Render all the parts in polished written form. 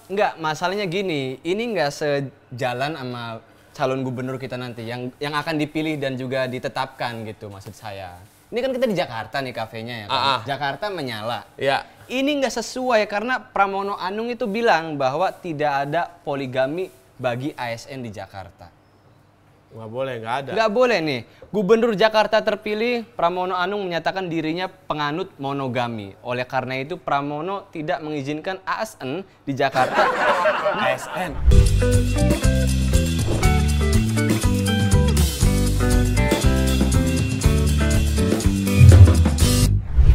Enggak, masalahnya gini, ini enggak sejalan sama calon gubernur kita nanti yang akan dipilih dan juga ditetapkan gitu maksud saya. Ini kan kita di Jakarta nih kafenya ya kan. Jakarta menyala. Ya. Ini nggak sesuai karena Pramono Anung itu bilang bahwa tidak ada poligami bagi ASN di Jakarta. Nggak boleh, nggak ada. Nggak boleh nih. Gubernur Jakarta terpilih Pramono Anung menyatakan dirinya penganut monogami. Oleh karena itu Pramono tidak mengizinkan ASN di Jakarta. ASN.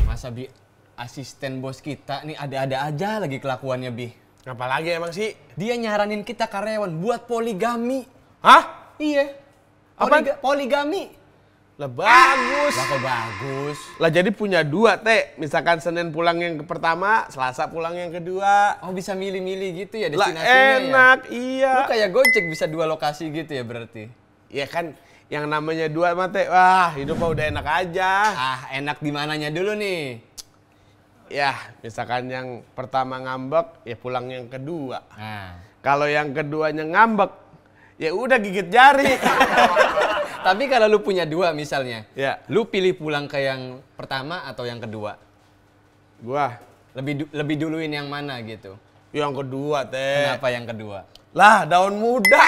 Masa Bi, asisten bos kita nih ada-ada aja lagi kelakuannya Bi. Apalagi emang sih? Dia nyaranin kita karyawan buat poligami. Hah? Iya. Poligami. Lah bagus. Lah kok bagus? Lah jadi punya dua, Teh. Misalkan Senin pulang yang pertama, Selasa pulang yang kedua. Oh bisa milih-milih gitu ya Lah destinasinya enak, ya? iya. Lu kayak Gojek bisa 2 lokasi gitu ya berarti? Ya kan yang namanya dua mah Teh, wah hidup mah udah enak aja. Ah enak di mananya dulu nih? Ya misalkan yang pertama ngambek, ya pulang yang kedua. Nah. Kalau yang keduanya ngambek, ya udah gigit jari. Tapi kalau lu punya 2 misalnya, Ya. lu pilih pulang ke yang pertama atau yang kedua? Gua Lebih duluin yang mana gitu? yang kedua, Teh. Kenapa yang kedua? Lah daun muda.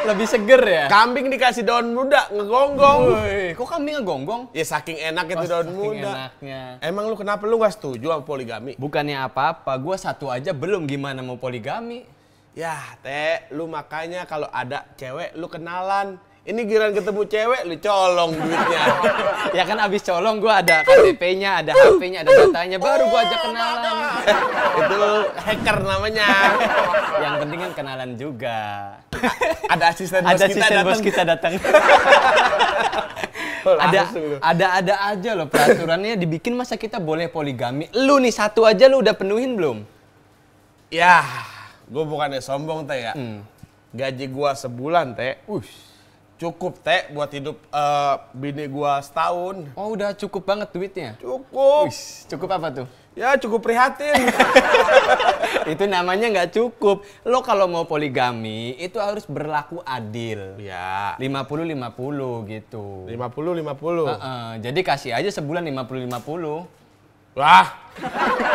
Lebih seger ya? Kambing dikasih daun muda, ngegonggong. Woi, kok kambing ngegonggong? Ya saking enak itu daun Saking muda. enaknya. Emang lu kenapa lu gak setuju sama poligami? Bukannya apa-apa, gua 1 aja belum gimana mau poligami. Ya, Teh, lu makanya kalau ada cewek lu kenalan. Ini giliran ketemu cewek lu colong duitnya. Ya kan abis colong gua ada KTP-nya, ada HP-nya, ada datanya, baru gua ajak kenalan. Itu hacker namanya. Yang penting kan kenalan juga. Ada asisten bos Ada kita asisten bos datang. kita datang. Ada aja loh peraturannya dibikin, masa kita boleh poligami. Lu nih 1 aja lu udah penuhin belum? Ya, gue bukannya sombong, Teh ya. Gaji gua sebulan, Teh. Cukup, Teh, buat hidup bini gua setahun. Oh udah cukup banget duitnya? Cukup. Cukup apa tuh? Ya cukup prihatin. Itu namanya nggak cukup. Lo kalau mau poligami itu harus berlaku adil. Ya. 50-50 gitu. 50-50. Jadi kasih aja sebulan 50-50. Wah,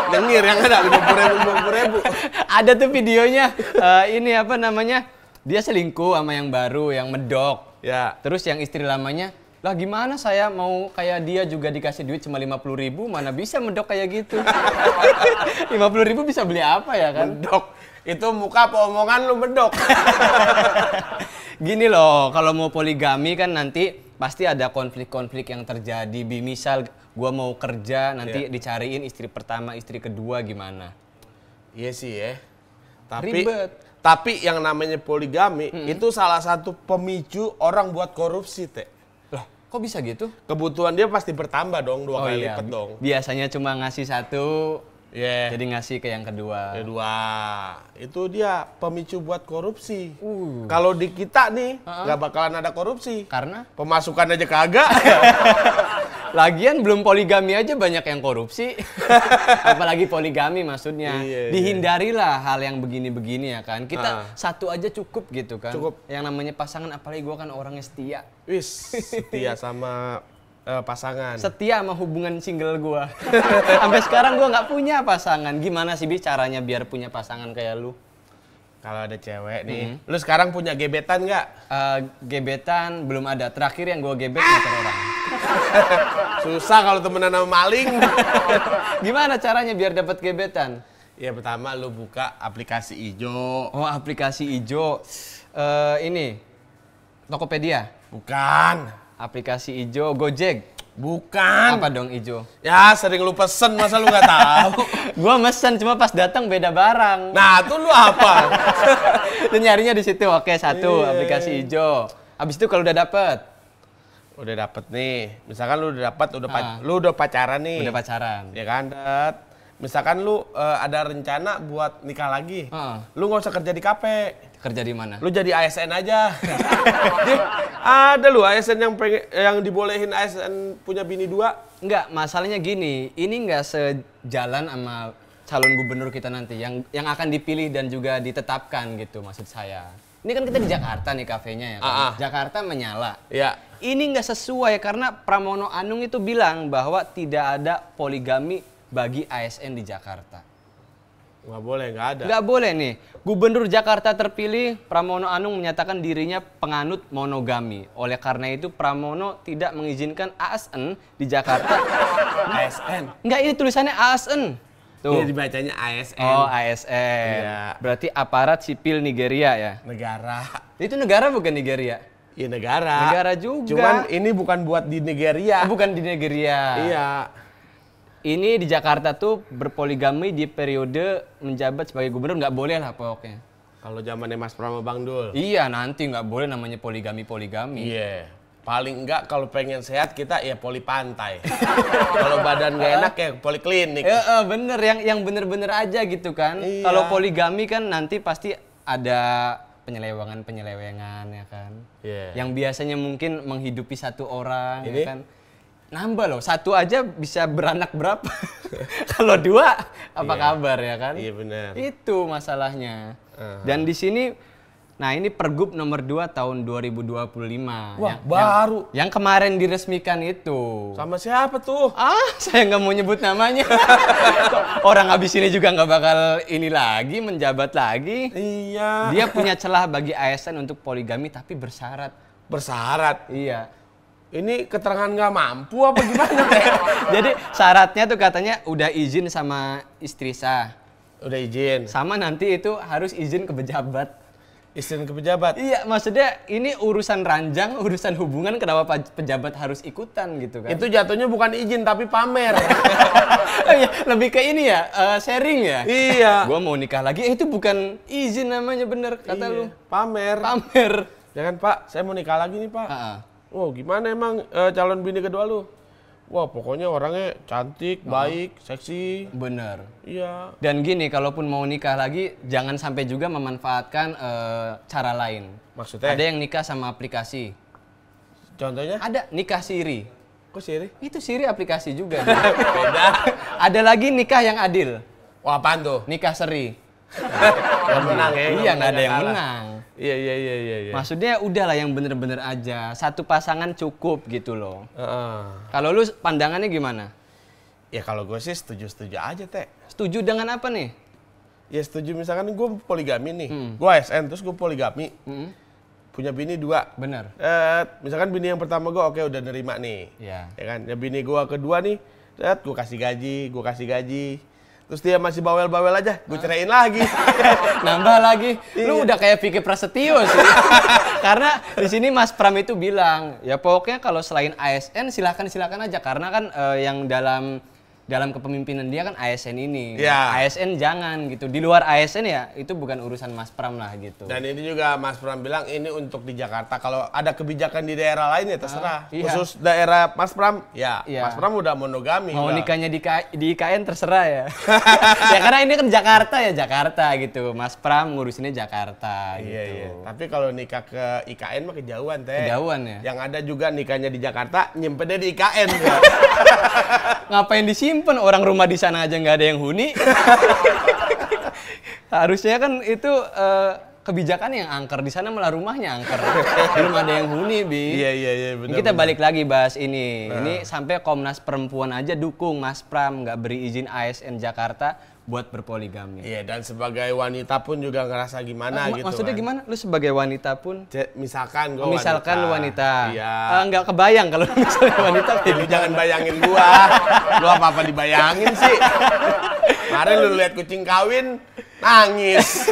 nyengir yang ada 50.000. Ada tuh videonya. Ini apa namanya? Dia selingkuh sama yang baru, yang medok. Ya. Terus yang istri lamanya, lah gimana saya mau kayak dia juga dikasih duit cuma 50.000, mana bisa medok kayak gitu. 50.000 bisa beli apa ya kan? Medok. Itu muka apa omongan lu medok. Gini loh, kalau mau poligami kan nanti pasti ada konflik-konflik yang terjadi. Misal gua mau kerja, nanti dicariin istri pertama, istri kedua gimana? Iya sih ya. Ribet. Tapi yang namanya poligami itu salah satu pemicu orang buat korupsi, Teh. Loh, kok bisa gitu? Kebutuhan dia pasti bertambah dong, 2 kali lipat dong. Biasanya cuma ngasih 1, jadi ngasih ke yang kedua. Kedua, itu dia pemicu buat korupsi. Kalau di kita nih, nggak bakalan ada korupsi. Karena? Pemasukan aja kagak. Lagian belum poligami aja banyak yang korupsi. Apalagi poligami maksudnya. Dihindarilah hal yang begini-begini ya kan. Kita 1 aja cukup gitu kan. Cukup. Yang namanya pasangan, apalagi gua kan orangnya setia. Wis, setia sama pasangan. Setia sama hubungan single gua. Sampai sekarang gua nggak punya pasangan. Gimana sih Bi caranya biar punya pasangan kayak lu? Kalau ada cewek nih, lu sekarang punya gebetan nggak? Gebetan belum ada. Terakhir yang gua gebet motor orang. Susah kalau temenan sama maling. Gimana caranya biar dapat gebetan? Ya pertama lu buka aplikasi ijo. Oh aplikasi ijo. Ini Tokopedia. Bukan. Aplikasi ijo Gojek. Bukan. Apa dong ijo? Ya sering lu pesen, masa lu nggak tahu? Gua mesen, cuma pas datang beda barang. Nah tuh lu apa? Lu nyarinya di situ. Oke, 1 aplikasi ijo. Habis itu kalau udah dapet? Udah dapet nih. Misalkan lu udah dapet, lu udah pacaran nih. Udah pacaran. Ya kan, Det. Misalkan lu ada rencana buat nikah lagi. Lu nggak usah kerja di kafe. Kerja di mana? Lu jadi ASN aja. Ada lu ASN yang dibolehin ASN punya bini 2. Enggak, masalahnya gini. Ini enggak sejalan sama calon gubernur kita nanti yang akan dipilih dan juga ditetapkan gitu maksud saya. Ini kan kita di Jakarta nih kafenya ya kan. Jakarta menyala. Ya. Ini nggak sesuai karena Pramono Anung itu bilang bahwa tidak ada poligami bagi ASN di Jakarta. Nggak boleh, nggak ada. Nggak boleh nih. Gubernur Jakarta terpilih, Pramono Anung menyatakan dirinya penganut monogami. Oleh karena itu, Pramono tidak mengizinkan ASN di Jakarta. ASN? Nggak, ini tulisannya ASN. Tuh. Ini dibacanya ASN. Oh, ASN. Iya. Berarti aparat sipil Nigeria ya? Negara. Itu negara bukan Nigeria? Iya negara. Negara juga. Cuman ini bukan buat di Nigeria. Bukan di Nigeria. Iya. Ini di Jakarta tuh berpoligami di periode menjabat sebagai gubernur nggak boleh lah pokoknya. Kalau zamannya Mas Pram Bang Dul. Iya nanti nggak boleh namanya poligami. Iya. Paling enggak kalau pengen sehat kita ya poli pantai. Kalau badan nggak enak ya poliklinik. Bener yang bener-bener aja gitu kan. Iya. Kalau poligami kan nanti pasti ada penyelewengan ya kan. Yeah. Yang biasanya mungkin menghidupi satu orang ini? ya kan. Nambah loh, satu aja bisa beranak berapa? Kalau dua, apa kabar ya kan? Iya benar. Itu masalahnya. Dan di sini, nah ini Pergub nomor 2 tahun 2025. Wah, baru. Yang kemarin diresmikan itu. Sama siapa tuh? Saya nggak mau nyebut namanya. Orang habis ini juga nggak bakal ini lagi, menjabat lagi. Iya. Dia punya celah bagi ASN untuk poligami tapi bersyarat. Bersyarat? Iya. Ini keterangan nggak mampu apa gimana? Jadi syaratnya tuh katanya udah izin sama istri sah. Udah izin. Sama nanti itu harus izin ke pejabat. Izin ke pejabat? Iya, maksudnya ini urusan ranjang, urusan hubungan, kenapa pejabat harus ikutan gitu kan? Itu jatuhnya bukan izin tapi pamer. Lebih ke ini ya, sharing ya? Iya. Gua mau nikah lagi, itu bukan izin namanya bener, kata lu. Pamer. Pamer. Ya kan Pak, saya mau nikah lagi nih Pak. Oh gimana emang calon bini kedua lu? Wah pokoknya orangnya cantik, baik, seksi. Bener. Iya. Dan gini, kalaupun mau nikah lagi, jangan sampai juga memanfaatkan cara lain. Maksudnya? Ada yang nikah sama aplikasi. Contohnya? Ada nikah siri. Kok siri? Itu siri aplikasi juga. Beda. Ada lagi nikah yang adil. Wah apaan tuh? Nikah seri. Yang menang ya? Iya, nggak ada yang menang. Iya. Maksudnya udahlah yang bener-bener aja. Satu pasangan cukup gitu loh. Kalau lu pandangannya gimana? Ya kalau gue sih setuju-setuju aja, Teh. Setuju dengan apa nih? Ya setuju misalkan gue poligami nih. Gue ASN terus gue poligami. Punya bini 2. Bener. Misalkan bini yang pertama gue oke udah nerima nih. Iya. Ya kan? Ya bini gue kedua nih, gue kasih gaji. Terus dia masih bawel-bawel aja, gue ceraiin lagi. Nambah lagi. Lu udah kayak Vicky Prasetyo sih. Karena di sini Mas Pram itu bilang, ya pokoknya kalau selain ASN silakan aja karena kan yang dalam kepemimpinan dia kan ASN ini. Ya. ASN jangan gitu. Di luar ASN ya itu bukan urusan Mas Pram lah gitu. Dan ini juga Mas Pram bilang ini untuk di Jakarta. Kalau ada kebijakan di daerah lain ya terserah. Iya. Khusus daerah Mas Pram, ya Iya. Mas Pram udah monogami. Mau udah. nikahnya di IKN terserah ya. Ya karena ini kan Jakarta gitu. Mas Pram ngurusinnya Jakarta gitu. Iya. Tapi kalau nikah ke IKN mah kejauhan, Teh. Kejauhan ya. Yang ada juga nikahnya di Jakarta, nyimpennya di IKN. Ngapain disimpan, orang rumah di sana aja nggak ada yang huni. Harusnya kan itu kebijakan yang angker, di sana malah rumahnya angker. Belum ada yang huni, Bi. Iya, benar. Kita balik lagi bahas ini. Ini sampai Komnas Perempuan aja dukung Mas Pram nggak beri izin ASN Jakarta buat berpoligami. Iya, dan sebagai wanita pun juga ngerasa gimana gitu. Maksudnya kan. gimana? Lu sebagai wanita pun? Misalkan gue Misalkan lu wanita. Iya. Nggak kebayang kalau misalnya wanita. Lu jangan bayangin gua. Lu apa-apa dibayangin sih. Kemarin lu lihat kucing kawin, nangis.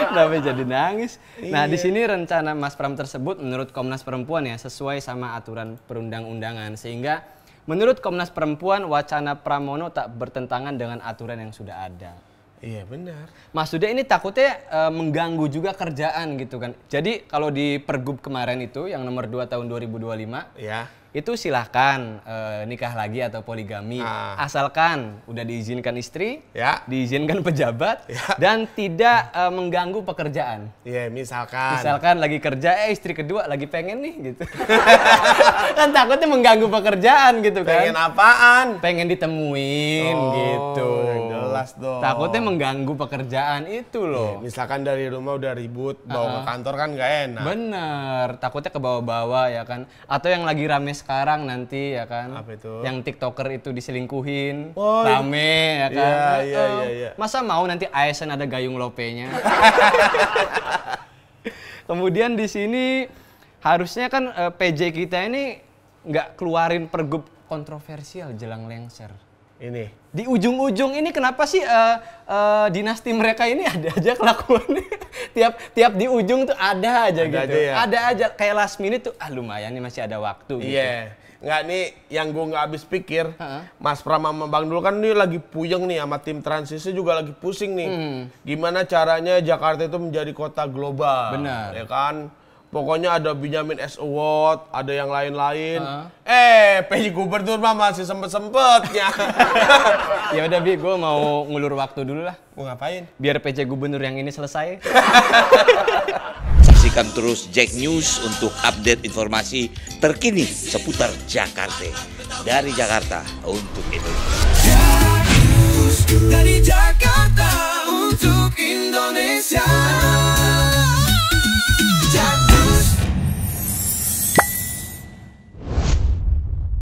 Kenapa jadi nangis? Nah, di sini rencana Mas Pram tersebut menurut Komnas Perempuan ya sesuai sama aturan perundang-undangan sehingga menurut Komnas Perempuan wacana Pramono tak bertentangan dengan aturan yang sudah ada. Iya benar. Maksudnya ini takutnya mengganggu juga kerjaan gitu kan. Jadi kalau di Pergub kemarin itu yang nomor 2 tahun 2025 ya. Itu silahkan nikah lagi atau poligami asalkan udah diizinkan istri, ya. diizinkan pejabat, ya. dan tidak mengganggu pekerjaan. Iya misalkan. Misalkan lagi kerja, istri kedua lagi pengen nih gitu. Kan takutnya mengganggu pekerjaan gitu kan. Pengen apaan? Pengen ditemuin gitu. Yang Jelas dong. Takutnya mengganggu pekerjaan itu loh. Misalkan dari rumah udah ribut, bawa ke kantor kan nggak enak. Bener, takutnya ke bawah-bawah ya kan. Atau yang lagi rame sekarang nanti ya kan. Apa itu? Yang TikToker itu diselingkuhin, Oh, rame ya kan. Iya. Masa mau nanti ASN ada gayung lopenya? Kemudian di sini harusnya kan PJ kita ini nggak keluarin pergub kontroversial jelang lengser. Ini. Di ujung-ujung ini kenapa sih dinasti mereka ini ada aja kelakuannya? tiap di ujung tuh ada aja gitu. Ada aja kayak last minute tuh lumayan nih masih ada waktu gitu. Iya. Nggak nih yang gue nggak habis pikir, Mas Pram sama Bang Dul kan ini lagi puyeng nih sama tim transisi juga lagi pusing nih. Gimana caranya Jakarta itu menjadi kota global. Benar. Ya kan? Pokoknya ada Benjamin S Award, ada yang lain-lain. PJ Gubernur mah masih sempet-sempetnya. Ya udah Bi, gue mau ngulur waktu dulu lah. Mau ngapain? Biar PJ Gubernur yang ini selesai. Saksikan terus Jack News untuk update informasi terkini seputar Jakarta. Dari Jakarta untuk Indonesia.